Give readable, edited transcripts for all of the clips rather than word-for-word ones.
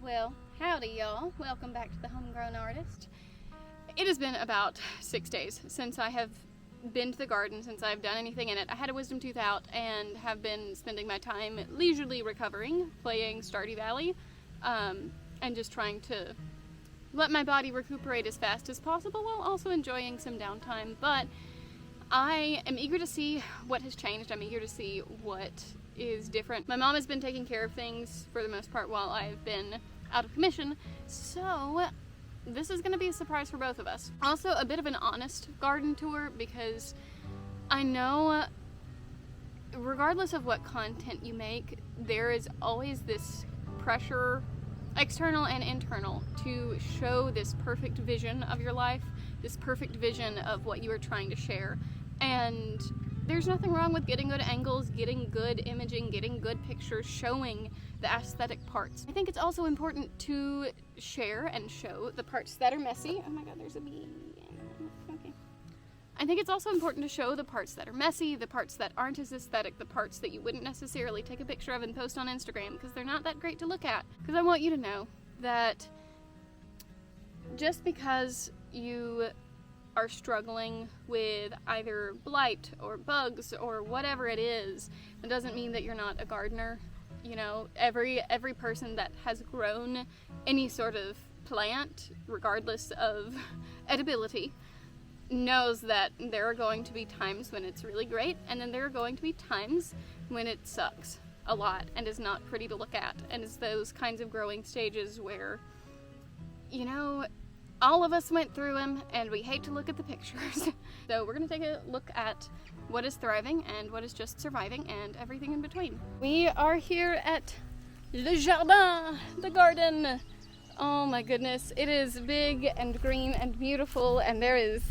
Well, howdy y'all. Welcome back to the Homegrown Artist. It has been about 6 days since I have been to the garden, since I've done anything in it. I had a wisdom tooth out and have been spending my time leisurely recovering, playing Stardew Valley, and just trying to let my body recuperate as fast as possible while also enjoying some downtime. But I am eager to see what has changed. I'm eager to see what is different. My mom has been taking care of things for the most part while I've been out of commission, so this is going to be a surprise for both of us. Also, a bit of an honest garden tour, because I know regardless of what content you make, there is always this pressure, external and internal, to show this perfect vision of your life, this perfect vision of what you are trying to share. And there's nothing wrong with getting good angles, getting good imaging, getting good pictures, showing the aesthetic parts. I think it's also important to share and show the parts that are messy. Oh my god, there's a bee. Okay. I think it's also important to show the parts that are messy, the parts that aren't as aesthetic, the parts that you wouldn't necessarily take a picture of and post on Instagram because they're not that great to look at. Because I want you to know that just because you are struggling with either blight or bugs or whatever it is, it doesn't mean that you're not a gardener. You know, every person that has grown any sort of plant, regardless of edibility, knows that there are going to be times when it's really great, and then there are going to be times when it sucks a lot and is not pretty to look at. And it's those kinds of growing stages where, you know, all of us went through them, and we hate to look at the pictures. So we're gonna take a look at what is thriving and what is just surviving and everything in between. We are here at Le Jardin, the garden. Oh my goodness, it is big and green and beautiful, and there is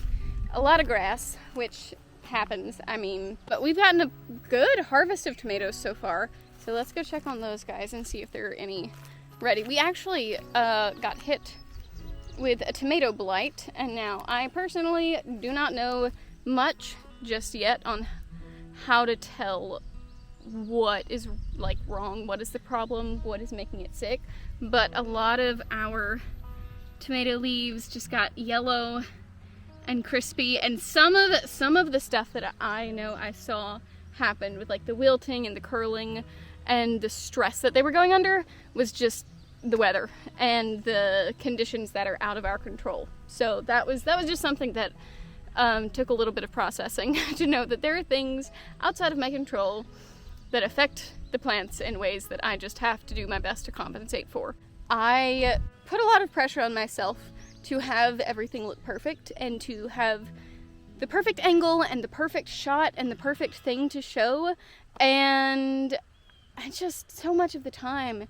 a lot of grass, which happens, I mean, but we've gotten a good harvest of tomatoes so far. So let's go check on those guys and see if there are any ready. We actually got hit with a tomato blight, and now I personally do not know much just yet on how to tell what is like wrong, what is the problem, what is making it sick, but a lot of our tomato leaves just got yellow and crispy, and some of the stuff that I know I saw happened with like the wilting and the curling and the stress that they were going under was just the weather and the conditions that are out of our control. So that was just something that took a little bit of processing to know that there are things outside of my control that affect the plants in ways that I just have to do my best to compensate for. I put a lot of pressure on myself to have everything look perfect and to have the perfect angle and the perfect shot and the perfect thing to show, and I just, so much of the time,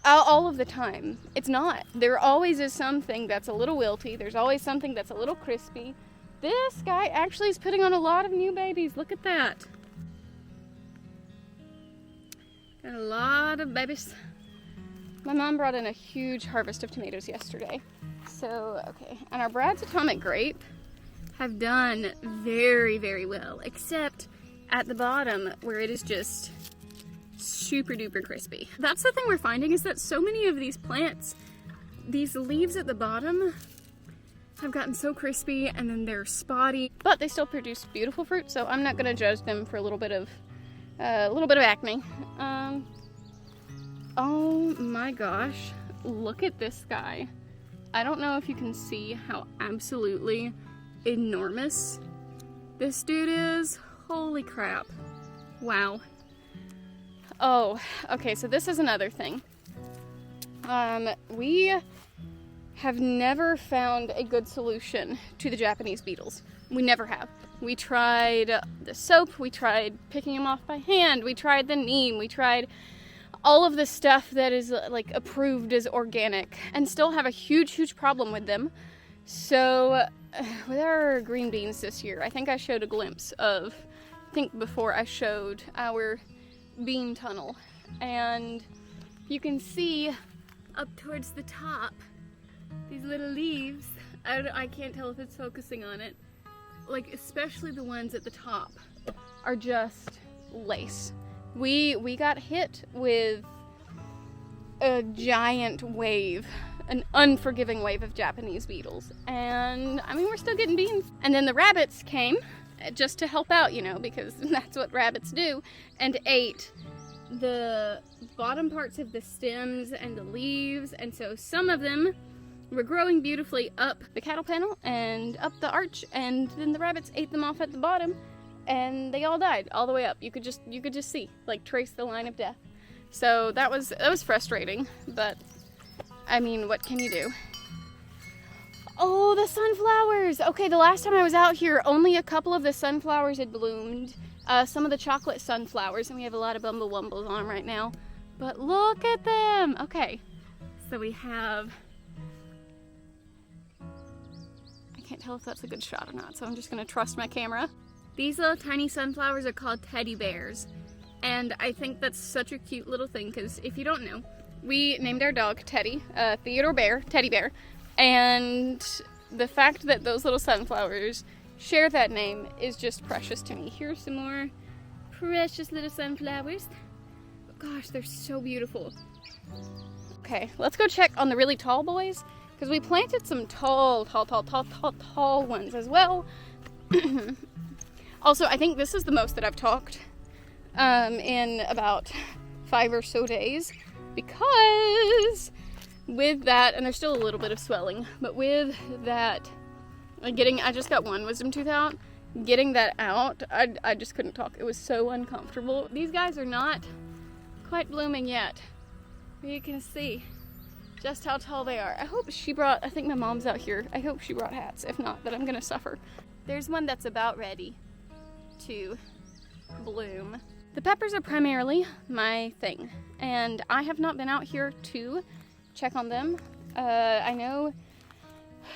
all of the time, it's not. There always is something that's a little wilty. There's always something that's a little crispy. This guy actually is putting on a lot of new babies. Look at that. Got a lot of babies. My mom brought in a huge harvest of tomatoes yesterday. So, okay. And our Brad's Atomic Grape have done very, very well, except at the bottom where it is just super duper crispy. That's the thing we're finding, is that so many of these plants, these leaves at the bottom have gotten so crispy and then they're spotty, but they still produce beautiful fruit, so I'm not gonna judge them for a little bit of acne. Oh my gosh, look at this guy. I don't know if you can see how absolutely enormous this dude is. Holy crap. Wow. Oh, okay, so this is another thing. We have never found a good solution to the Japanese beetles. We never have. We tried the soap, we tried picking them off by hand, we tried the neem, we tried all of the stuff that is like approved as organic, and still have a huge problem with them. So with our green beans this year, I think I showed a glimpse of, before I showed our bean tunnel, and you can see up towards the top these little leaves. I can't tell if it's focusing on it, like especially the ones at the top are just lace. We got hit with a giant wave, an unforgiving wave of Japanese beetles. And I mean, we're still getting beans. And then the rabbits came just to help out, you know, because that's what rabbits do, and ate the bottom parts of the stems and the leaves. And so some of them were growing beautifully up the cattle panel and up the arch, and then the rabbits ate them off at the bottom, and they all died all the way up. You could just see, like, trace the line of death. So that was frustrating, but I mean, what can you do? Oh, the sunflowers! Okay, the last time I was out here, only a couple of the sunflowers had bloomed. Some of the chocolate sunflowers, and we have a lot of bumble wumbles on them right now. But look at them! Okay, so we have... I can't tell if that's a good shot or not, so I'm just gonna trust my camera. These little tiny sunflowers are called teddy bears. And I think that's such a cute little thing, because if you don't know, we named our dog Teddy, Theodore Bear, Teddy Bear. And the fact that those little sunflowers share that name is just precious to me. Here's some more precious little sunflowers. Gosh, they're so beautiful. Okay, let's go check on the really tall boys, because we planted some tall ones as well. Also, I think this is the most that I've talked in about 5 or so days, because with that, and there's still a little bit of swelling, but with that, I just got one wisdom tooth out, getting that out, I just couldn't talk. It was so uncomfortable. These guys are not quite blooming yet, but you can see just how tall they are. I think my mom's out here. I hope she brought hats. If not, then I'm gonna suffer. There's one that's about ready to bloom. The peppers are primarily my thing, and I have not been out here to check on them. I know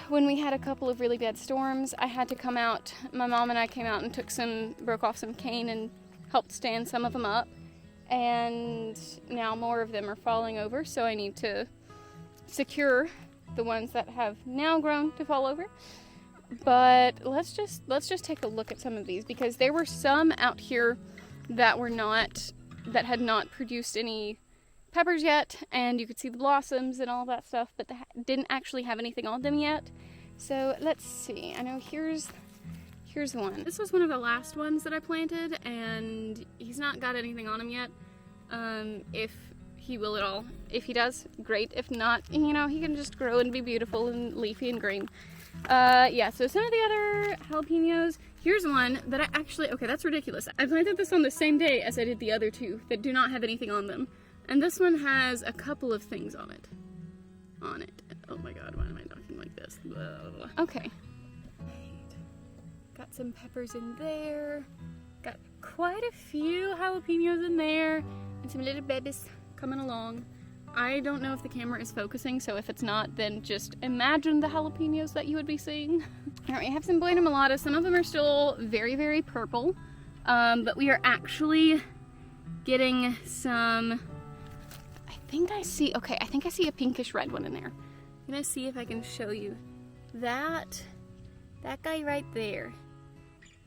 when we had a couple of really bad storms, I had to come out. My mom and I came out and broke off some cane and helped stand some of them up, and now more of them are falling over, so I need to secure the ones that have now grown to fall over. But let's just take a look at some of these, because there were some out here that had not produced any peppers yet, and you could see the blossoms and all that stuff, but they didn't actually have anything on them yet. So let's see. I know here's one. This was one of the last ones that I planted, and he's not got anything on him yet. If he will at all. If he does, great. If not, you know, he can just grow and be beautiful and leafy and green. Yeah, so some of the other jalapenos, here's one that okay, that's ridiculous. I planted this on the same day as I did the other two that do not have anything on them. And this one has a couple of things on it. Oh my god, why am I talking like this? Whoa. Okay. Got some peppers in there. Got quite a few jalapenos in there. And some little babies coming along. I don't know if the camera is focusing, so if it's not, then just imagine the jalapenos that you would be seeing. Alright, we have some Buena Mulatas. Some of them are still very, very purple. But we are actually getting some... I think I see a pinkish red one in there. I'm gonna see if I can show you. That guy right there.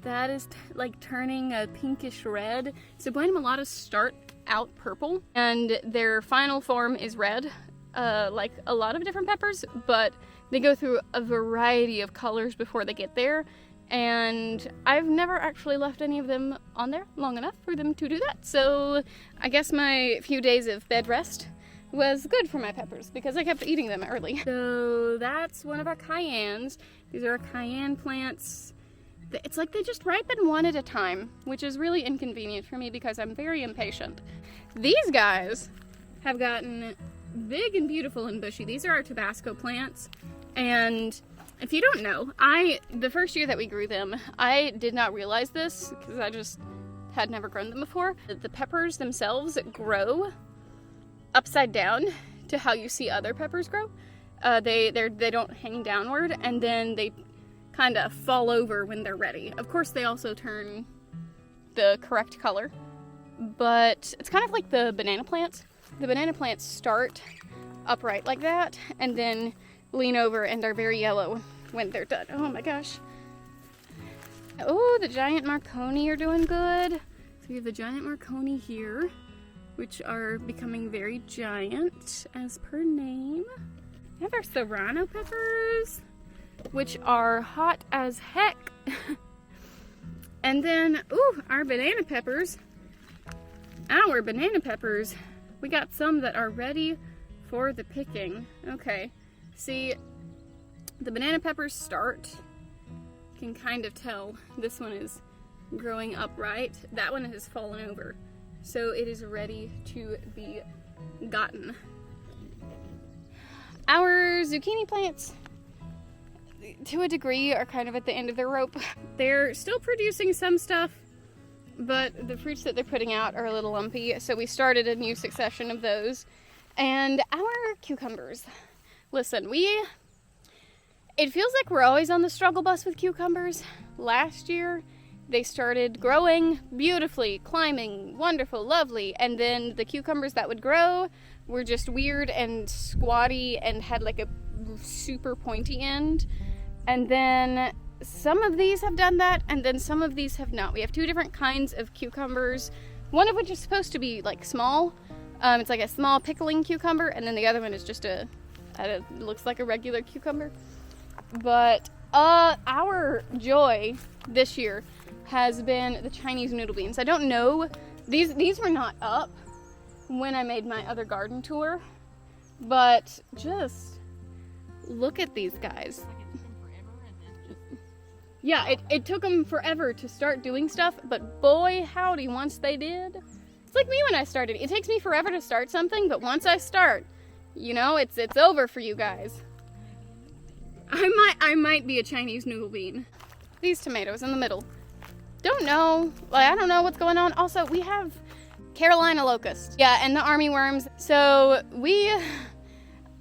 That is like turning a pinkish red. So Buena Mulatas start out purple, and their final form is red, like a lot of different peppers, but they go through a variety of colors before they get there, and I've never actually left any of them on there long enough for them to do that, so I guess my few days of bed rest was good for my peppers, because I kept eating them early. So that's one of our cayennes. These are our cayenne plants. It's like they just ripen one at a time, which is really inconvenient for me because I'm very impatient. These guys have gotten big and beautiful and bushy. These are our Tabasco plants, and if you don't know, the first year that we grew them, I did not realize this because I just had never grown them before. The peppers themselves grow upside down to how you see other peppers grow. They don't hang downward, and then they kind of fall over when they're ready. Of course, they also turn the correct color, but it's kind of like the banana plants. The banana plants start upright like that and then lean over and are very yellow when they're done. Oh my gosh. Oh, the giant Marconi are doing good. So we have the giant Marconi here. which are becoming very giant as per name. We have our serrano peppers, which are hot as heck. And then, ooh, our banana peppers. Our banana peppers. We got some that are ready for the picking. Okay, see, the banana peppers start. You can kind of tell this one is growing upright. That one has fallen over. So it is ready to be gotten. Our zucchini plants, to a degree, are kind of at the end of their rope. They're still producing some stuff, but the fruits that they're putting out are a little lumpy, so we started a new succession of those. And our cucumbers. Listen, it feels like we're always on the struggle bus with cucumbers. Last year, they started growing beautifully, climbing, wonderful, lovely, and then the cucumbers that would grow were just weird and squatty and had like a super pointy end. And then some of these have done that, and then some of these have not. We have two different kinds of cucumbers, one of which is supposed to be like small. It's like a small pickling cucumber, and then the other one is just looks like a regular cucumber. But our joy this year has been the Chinese noodle beans. I don't know, these were not up when I made my other garden tour, but just look at these guys. Yeah, it took them forever to start doing stuff, but boy howdy, once they did. It's like me when I started. It takes me forever to start something, but once I start, you know, it's over for you guys. I might be a Chinese noodle bean. These tomatoes in the middle. Don't know. I don't know what's going on. Also, we have Carolina locust. Yeah, and the army worms. So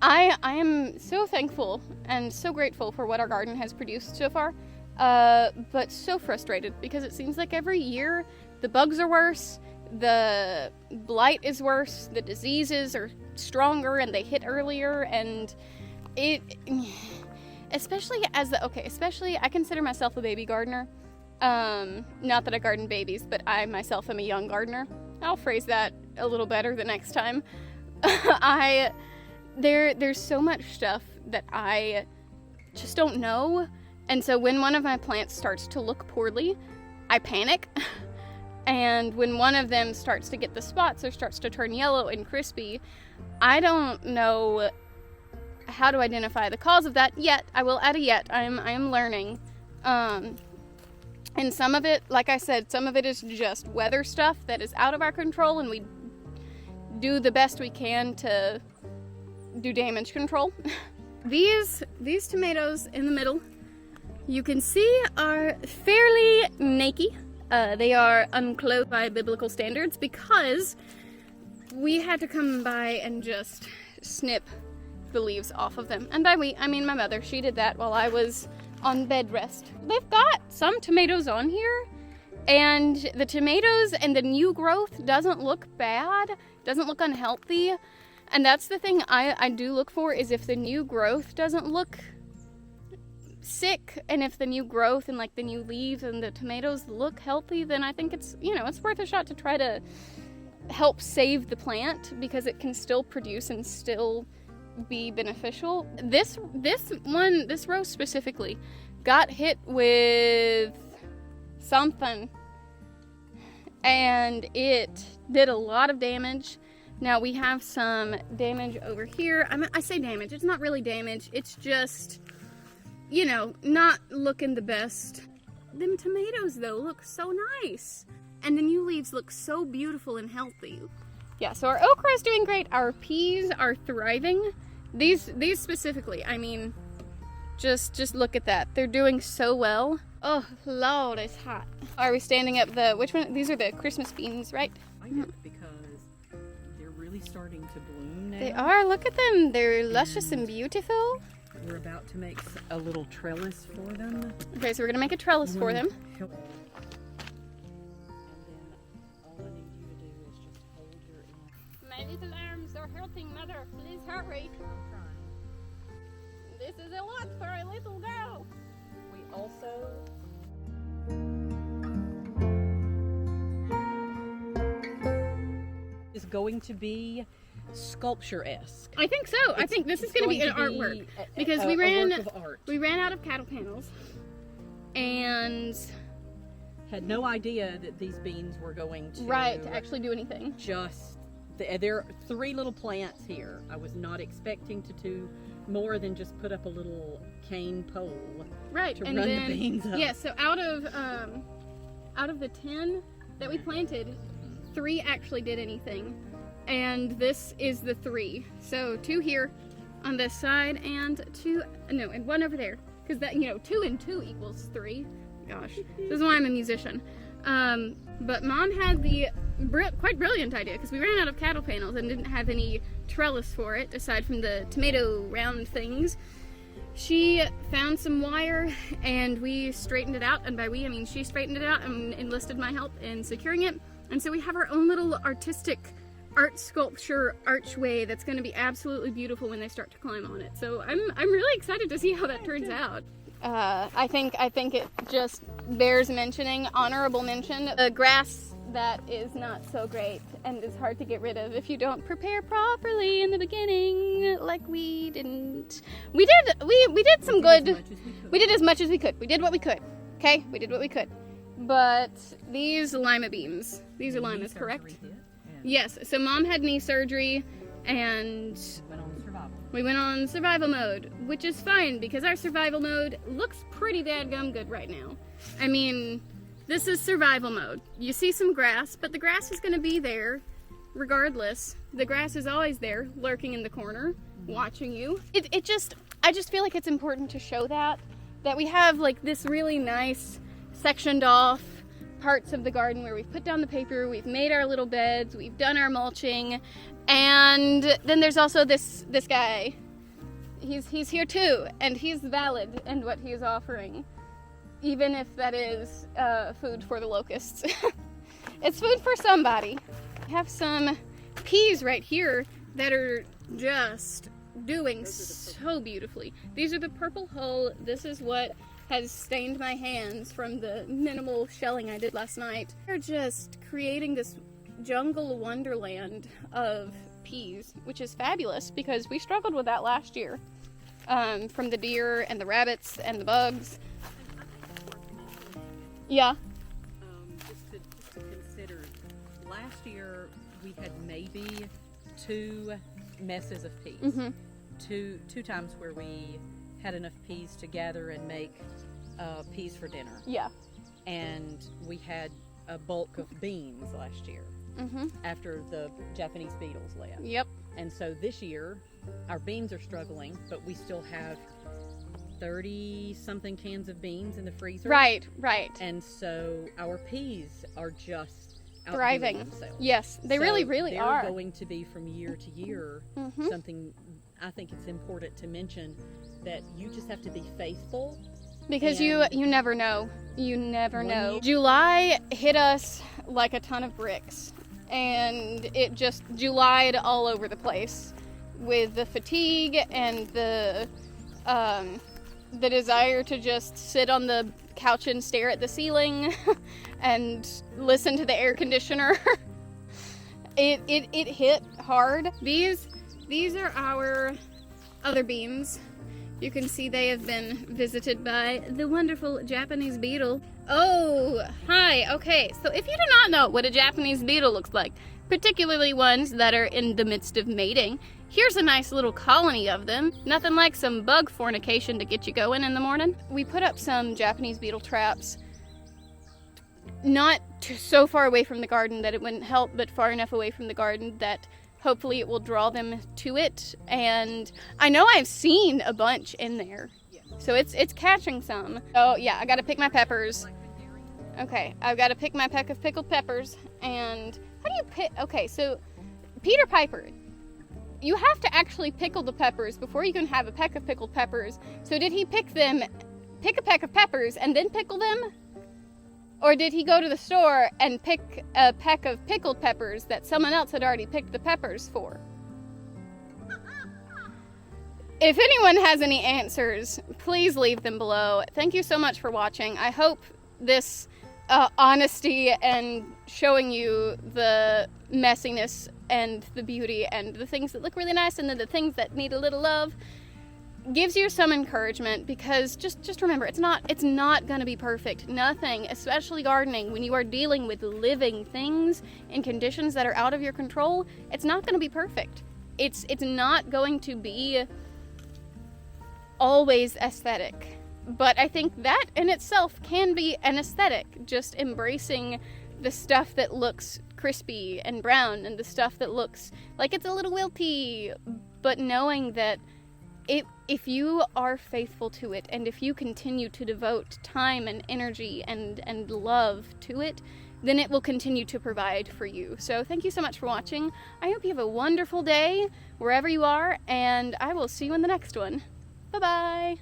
I am so thankful and so grateful for what our garden has produced so far. But so frustrated because it seems like every year the bugs are worse, the blight is worse, the diseases are stronger and they hit earlier, and especially I consider myself a baby gardener. Not that I garden babies, but I myself am a young gardener. I'll phrase that a little better the next time. There's so much stuff that I just don't know. And so when one of my plants starts to look poorly, I panic. And when one of them starts to get the spots or starts to turn yellow and crispy, I don't know how to identify the cause of that yet. I will add a yet. I am learning. And some of it, like I said, some of it is just weather stuff that is out of our control, and we do the best we can to do damage control. These tomatoes in the middle, you can see, are fairly naked. They are unclothed by biblical standards because we had to come by and just snip the leaves off of them. And by we, I mean my mother. She did that while I was on bed rest. They've got some tomatoes on here, and the tomatoes and the new growth doesn't look bad, doesn't look unhealthy. And that's the thing I do look for, is if the new growth doesn't look sick, and if the new growth and like the new leaves and the tomatoes look healthy, then I think it's, you know, it's worth a shot to try to help save the plant, because it can still produce and still be beneficial. This row specifically got hit with something, and it did a lot of damage. Now we have some damage over here. I say damage, it's not really damage, it's just, you know, not looking the best. Them tomatoes though look so nice, and the new leaves look so beautiful and healthy. Yeah, so our okra is doing great. Our peas are thriving. These specifically, I mean, just look at that. They're doing so well. Oh, Lord, it's hot. Are we standing up which one? These are the Christmas beans, right? I know, because they're really starting to bloom now. They are, look at them. They're luscious and beautiful. We're about to make a little trellis for them. Okay, so we're gonna make a trellis for them. And then all I need you to do is just hold your My little arms are hurting, Mother. Please hurry. This is a lot for a little girl. We also Is going to be sculpture-esque. I think so. I think this is going to be an artwork because we ran out of cattle panels and had no idea that these beans were going to actually do anything. There are 3 little plants here. I was not expecting to do more than just put up a little cane pole to run the beans up. Yeah, so out of the 10 that we planted, 3 actually did anything, and this is the 3. So 2 here on this side and 1 over there, because that 2 and 2 equals 3. Gosh, this is why I'm a musician. But Mom had the quite brilliant idea, because we ran out of cattle panels and didn't have any trellis for it aside from the tomato round things. She found some wire and we straightened it out, and by we I mean she straightened it out and enlisted my help in securing it. And so we have our own little artistic art sculpture archway that's going to be absolutely beautiful when they start to climb on it. So I'm really excited to see how that turns out. I think it just bears mentioning, honorable mention, the grass that is not so great and is hard to get rid of if you don't prepare properly in the beginning, like we didn't. We did some good. We did as much as we could. We did what we could. Okay, we did what we could. But these lima beans, these are limas, correct? Yes. So Mom had knee surgery, and we went on survival mode, which is fine because our survival mode looks pretty dadgum good right now. I mean, this is survival mode. You see some grass, but the grass is going to be there regardless. The grass is always there, lurking in the corner, watching you. I just feel like it's important to show that we have like this really nice sectioned off parts of the garden where we've put down the paper, we've made our little beds, we've done our mulching, and then there's also this guy. He's here too, and he's valid in what he's offering. Even if that is food for the locusts. It's food for somebody. I have some peas right here that are just doing so beautifully. These are the purple hull. This is what has stained my hands from the minimal shelling I did last night. They're just creating this jungle wonderland of peas, which is fabulous because we struggled with that last year. From the deer and the rabbits and the bugs. Yeah. Just to consider, last year we had maybe 2 messes of peas. Mm-hmm. Two times where we had enough peas to gather and make peas for dinner. Yeah. And we had a bulk of beans last year. Mm-hmm. After the Japanese beetles left. Yep. And so this year, our beans are struggling, but we still have 30-something cans of beans in the freezer. Right. And so our peas are just thriving. Themselves. Yes, they really are. They're going to be from year to year something. I think it's important to mention that you just have to be faithful. Because you never know. You never know. July hit us like a ton of bricks. And it just July'd all over the place with the fatigue and the desire to just sit on the couch and stare at the ceiling and listen to the air conditioner. It hit hard. These are our other beans. You can see they have been visited by the wonderful Japanese beetle. Oh, hi. Okay, so if you do not know what a Japanese beetle looks like, particularly ones that are in the midst of mating, here's a nice little colony of them. Nothing like some bug fornication to get you going in the morning. We put up some Japanese beetle traps, not so far away from the garden that it wouldn't help, but far enough away from the garden that hopefully it will draw them to it. And I know I've seen a bunch in there. So it's catching some. Oh yeah, I gotta pick my peppers. Okay, I've gotta pick my peck of pickled peppers. And how do you pick? Okay, so Peter Piper, you have to actually pickle the peppers before you can have a peck of pickled peppers. So did he pick a peck of peppers and then pickle them? Or did he go to the store and pick a peck of pickled peppers that someone else had already picked the peppers for? If anyone has any answers, please leave them below. Thank you so much for watching. I hope this honesty and showing you the messiness and the beauty and the things that look really nice and then the things that need a little love, gives you some encouragement, because just remember, it's not going to be perfect. Nothing, especially gardening, when you are dealing with living things in conditions that are out of your control, it's not going to be perfect. It's not going to be always aesthetic. But I think that in itself can be an aesthetic, just embracing the stuff that looks crispy and brown and the stuff that looks like it's a little wilty, but knowing that if you are faithful to it, and if you continue to devote time and energy and love to it, then it will continue to provide for you. So thank you so much for watching. I hope you have a wonderful day wherever you are, and I will see you in the next one. Bye-bye.